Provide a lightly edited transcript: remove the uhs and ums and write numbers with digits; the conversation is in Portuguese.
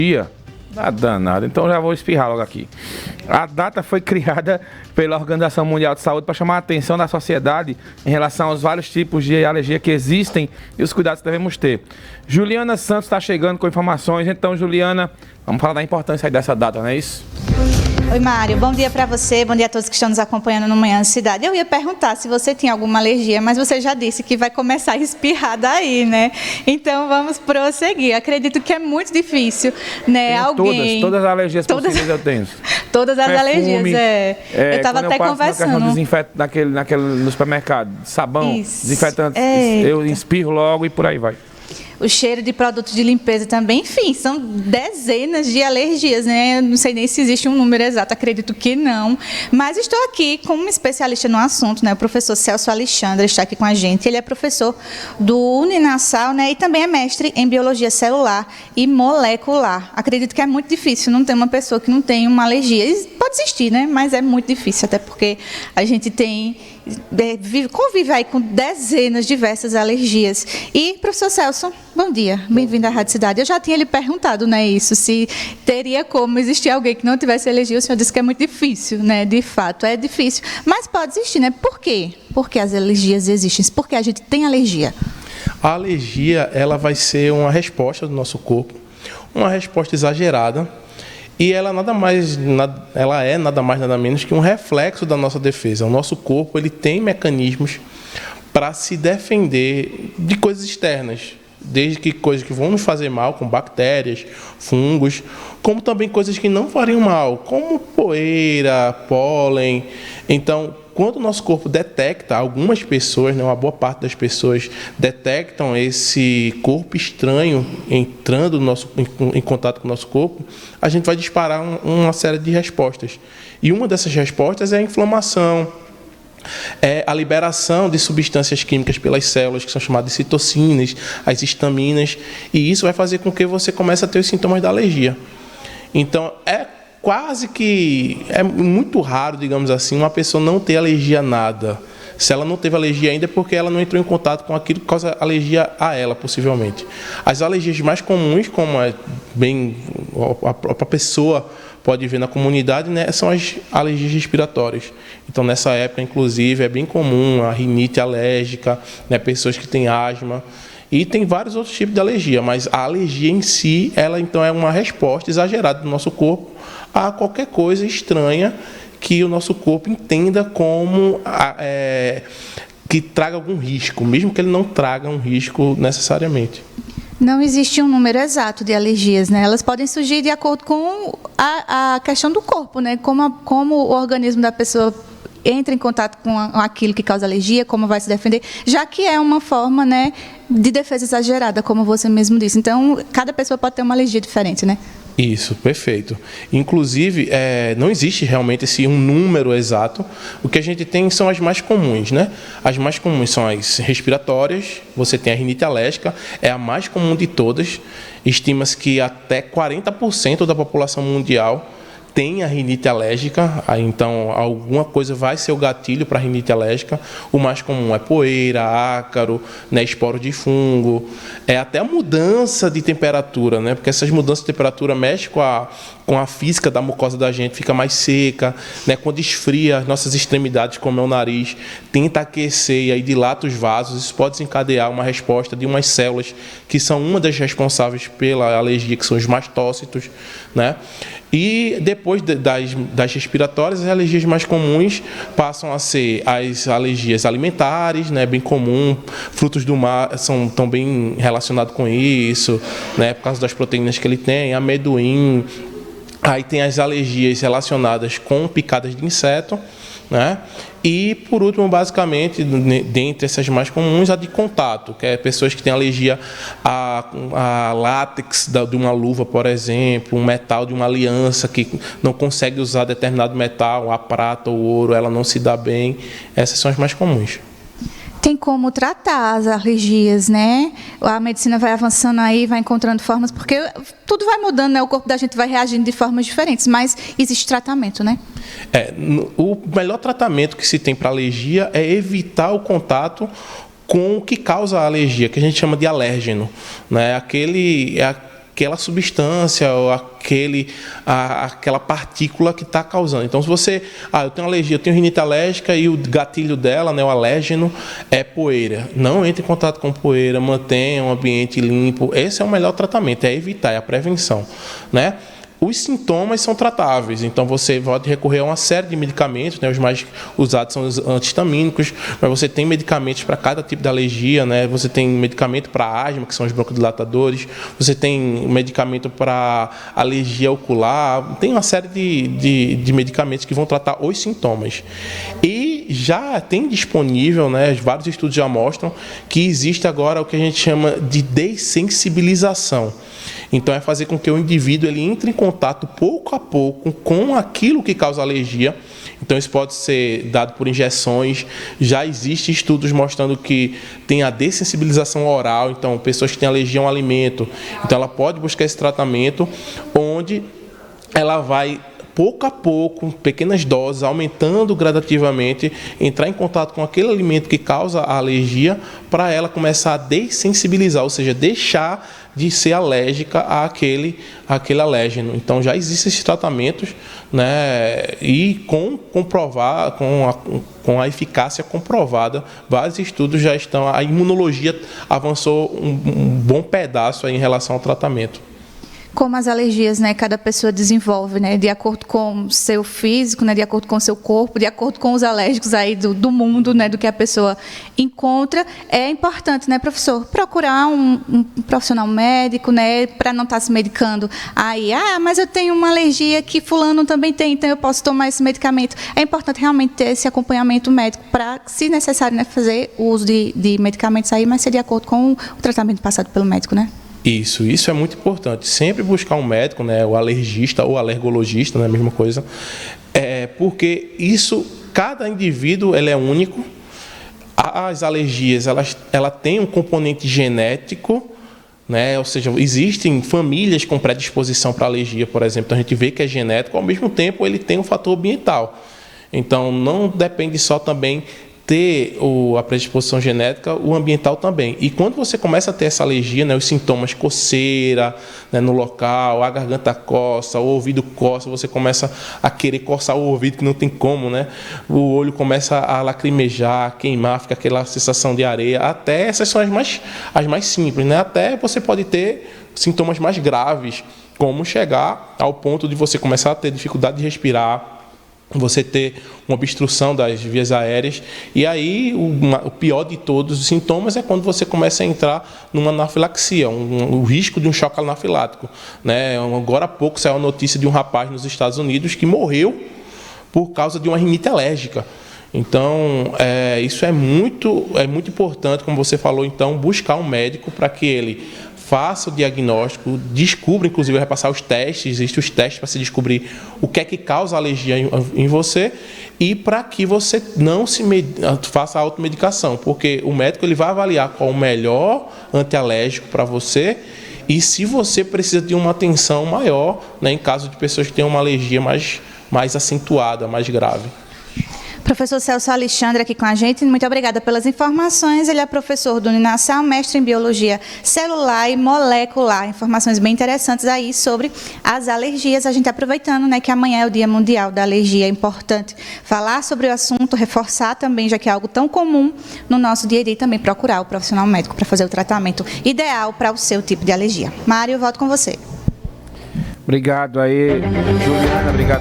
Dia? Tá danado, então já vou espirrar logo aqui. A data foi criada pela Organização Mundial de Saúde para chamar a atenção da sociedade em relação aos vários tipos de alergia que existem e os cuidados que devemos ter. Juliana Santos está chegando com informações, então Juliana, vamos falar da importância aí dessa data, não é isso? Oi, Mário. Bom dia para você, bom dia a todos que estão nos acompanhando no Manhã Cidade. Eu ia perguntar se você tinha alguma alergia, mas você já disse que vai começar a espirrar daí, né? Então vamos prosseguir. Acredito que é muito difícil, né? Todas as alergias possíveis eu tenho. Todas as alergias, Eu estava até conversando. No supermercado, sabão, Isso. desinfetante, eu espirro logo e por aí vai. O cheiro de produtos de limpeza também, enfim, são dezenas de alergias, né? Eu não sei nem se existe um número exato, acredito que não. Mas estou aqui com um especialista no assunto, né? O professor Celso Alexandre está aqui com a gente. Ele é professor do Uninasal, né? E também é mestre em biologia celular e molecular. Acredito que é muito difícil não ter uma pessoa que não tem uma alergia. Pode existir, né? Mas é muito difícil, até porque a gente convive aí com dezenas, diversas alergias. E, professor Celso, bom dia, bem-vindo à Rádio Cidade. Eu já tinha lhe perguntado, né, isso, se teria como existir alguém que não tivesse alergia. O senhor disse que é muito difícil, né, de fato, é difícil. Mas pode existir, né? Por quê? Por que as alergias existem? Por que a gente tem alergia? A alergia, ela vai ser uma resposta do nosso corpo, uma resposta exagerada, e ela é nada mais nada menos que um reflexo da nossa defesa. O nosso corpo ele tem mecanismos para se defender de coisas externas, desde que coisas que vão nos fazer mal, como bactérias, fungos, como também coisas que não fariam mal, como poeira, pólen. Então, quando o nosso corpo detecta, algumas pessoas, né, uma boa parte das pessoas detectam esse corpo estranho entrando em contato com o nosso corpo, a gente vai disparar uma série de respostas. E uma dessas respostas é a inflamação, é a liberação de substâncias químicas pelas células, que são chamadas de citocinas, as histaminas, e isso vai fazer com que você comece a ter os sintomas da alergia. Então, é muito raro, digamos assim, uma pessoa não ter alergia a nada. Se ela não teve alergia ainda é porque ela não entrou em contato com aquilo que causa alergia a ela, possivelmente. As alergias mais comuns, como a própria pessoa pode ver na comunidade, né, são as alergias respiratórias. Então, nessa época, inclusive, é bem comum a rinite alérgica, né, pessoas que têm asma. E tem vários outros tipos de alergia, mas a alergia em si, ela então é uma resposta exagerada do nosso corpo a qualquer coisa estranha que o nosso corpo entenda como que traga algum risco, mesmo que ele não traga um risco necessariamente. Não existe um número exato de alergias, né? Elas podem surgir de acordo com a questão do corpo, né? Como o organismo da pessoa entra em contato com aquilo que causa alergia, como vai se defender, já que é uma forma, né, de defesa exagerada, como você mesmo disse. Então, cada pessoa pode ter uma alergia diferente, né? Isso, perfeito. Inclusive, não existe realmente um número exato. O que a gente tem são as mais comuns, né? As mais comuns são as respiratórias. Você tem a rinite alérgica, é a mais comum de todas. Estima-se que até 40% da população mundial tem a rinite alérgica, então alguma coisa vai ser o gatilho para a rinite alérgica. O mais comum é poeira, ácaro, né, esporo de fungo, até a mudança de temperatura, né, porque essas mudanças de temperatura mexem com a física da mucosa da gente, fica mais seca, né, quando esfria as nossas extremidades, como é o nariz, tenta aquecer e aí dilata os vasos, isso pode desencadear uma resposta de umas células que são uma das responsáveis pela alergia, que são os mastócitos, né? E depois das respiratórias, as alergias mais comuns passam a ser as alergias alimentares, né, bem comum, frutos do mar estão bem relacionados com isso, né, por causa das proteínas que ele tem, amendoim. Aí tem as alergias relacionadas com picadas de inseto, né? E, por último, basicamente, dentre essas mais comuns, a de contato, que é pessoas que têm alergia a látex de uma luva, por exemplo, um metal de uma aliança, que não consegue usar determinado metal, a prata ou ouro, ela não se dá bem. Essas são as mais comuns. Tem como tratar as alergias, né? A medicina vai avançando aí, vai encontrando formas, porque tudo vai mudando, né? O corpo da gente vai reagindo de formas diferentes, mas existe tratamento, né? O melhor tratamento que se tem para alergia é evitar o contato com o que causa a alergia, que a gente chama de alérgeno, né? aquela substância ou aquela partícula que está causando. Então, se você... eu tenho alergia, eu tenho rinite alérgica e o gatilho dela, né, o alérgeno, é poeira. Não entre em contato com poeira, mantenha um ambiente limpo. Esse é o melhor tratamento, é evitar, é a prevenção, né? Os sintomas são tratáveis, então você pode recorrer a uma série de medicamentos, né? Os mais usados são os antihistamínicos, mas você tem medicamentos para cada tipo de alergia, né? Você tem medicamento para asma, que são os broncodilatadores, você tem medicamento para alergia ocular, tem uma série de medicamentos que vão tratar os sintomas. E já tem disponível, né? Vários estudos já mostram que existe agora o que a gente chama de dessensibilização. Então, é fazer com que o indivíduo ele entre em contato pouco a pouco com aquilo que causa alergia. Então, isso pode ser dado por injeções. Já existem estudos mostrando que tem a dessensibilização oral. Então, pessoas que têm alergia a um alimento. Então, ela pode buscar esse tratamento onde ela vai, pouco a pouco, pequenas doses, aumentando gradativamente, entrar em contato com aquele alimento que causa a alergia, para ela começar a dessensibilizar, ou seja, deixar de ser alérgica àquele alérgeno. Então, já existem esses tratamentos, né, e com a eficácia comprovada, vários estudos já estão, a imunologia avançou um bom pedaço aí em relação ao tratamento. Como as alergias, né, cada pessoa desenvolve, né, de acordo com o seu físico, né, de acordo com o seu corpo, de acordo com os alérgicos aí do mundo, né, do que a pessoa encontra, é importante, né, professor, procurar um profissional médico, né, para não estar se medicando aí, mas eu tenho uma alergia que fulano também tem, então eu posso tomar esse medicamento. É importante realmente ter esse acompanhamento médico para, se necessário, né, fazer o uso de medicamentos aí, mas ser de acordo com o tratamento passado pelo médico, né? Isso é muito importante. Sempre buscar um médico, né, o alergista ou alergologista, não é a mesma coisa, porque cada indivíduo ele é único. As alergias, ela tem um componente genético, né, ou seja, existem famílias com predisposição para alergia, por exemplo, então a gente vê que é genético, ao mesmo tempo ele tem um fator ambiental. Então, não depende só também ter a predisposição genética, o ambiental também. E quando você começa a ter essa alergia, né, os sintomas, coceira, né, no local, a garganta coça, o ouvido coça, você começa a querer coçar o ouvido, que não tem como, né? O olho começa a lacrimejar, queimar, fica aquela sensação de areia. Até essas são as mais simples, né? Até você pode ter sintomas mais graves, como chegar ao ponto de você começar a ter dificuldade de respirar, você ter uma obstrução das vias aéreas, e aí o pior de todos os sintomas é quando você começa a entrar numa anafilaxia, o risco de um choque anafilático, né? Agora há pouco saiu a notícia de um rapaz nos Estados Unidos que morreu por causa de uma rinite alérgica. Então, isso é muito importante, como você falou, então, buscar um médico para que ele faça o diagnóstico, descubra, inclusive vai passar os testes, existem os testes para se descobrir o que é que causa alergia em você, e para que você não faça a automedicação, porque o médico ele vai avaliar qual o melhor antialérgico para você e se você precisa de uma atenção maior, né, em caso de pessoas que têm uma alergia mais acentuada, mais grave. Professor Celso Alexandre aqui com a gente, muito obrigada pelas informações. Ele é professor do Uninasal, mestre em Biologia Celular e Molecular. Informações bem interessantes aí sobre as alergias. A gente aproveitando, né, que amanhã é o Dia Mundial da Alergia, é importante falar sobre o assunto, reforçar também, já que é algo tão comum no nosso dia a dia, e também procurar o profissional médico para fazer o tratamento ideal para o seu tipo de alergia. Mário, eu volto com você. Obrigado aí, Juliana, obrigado.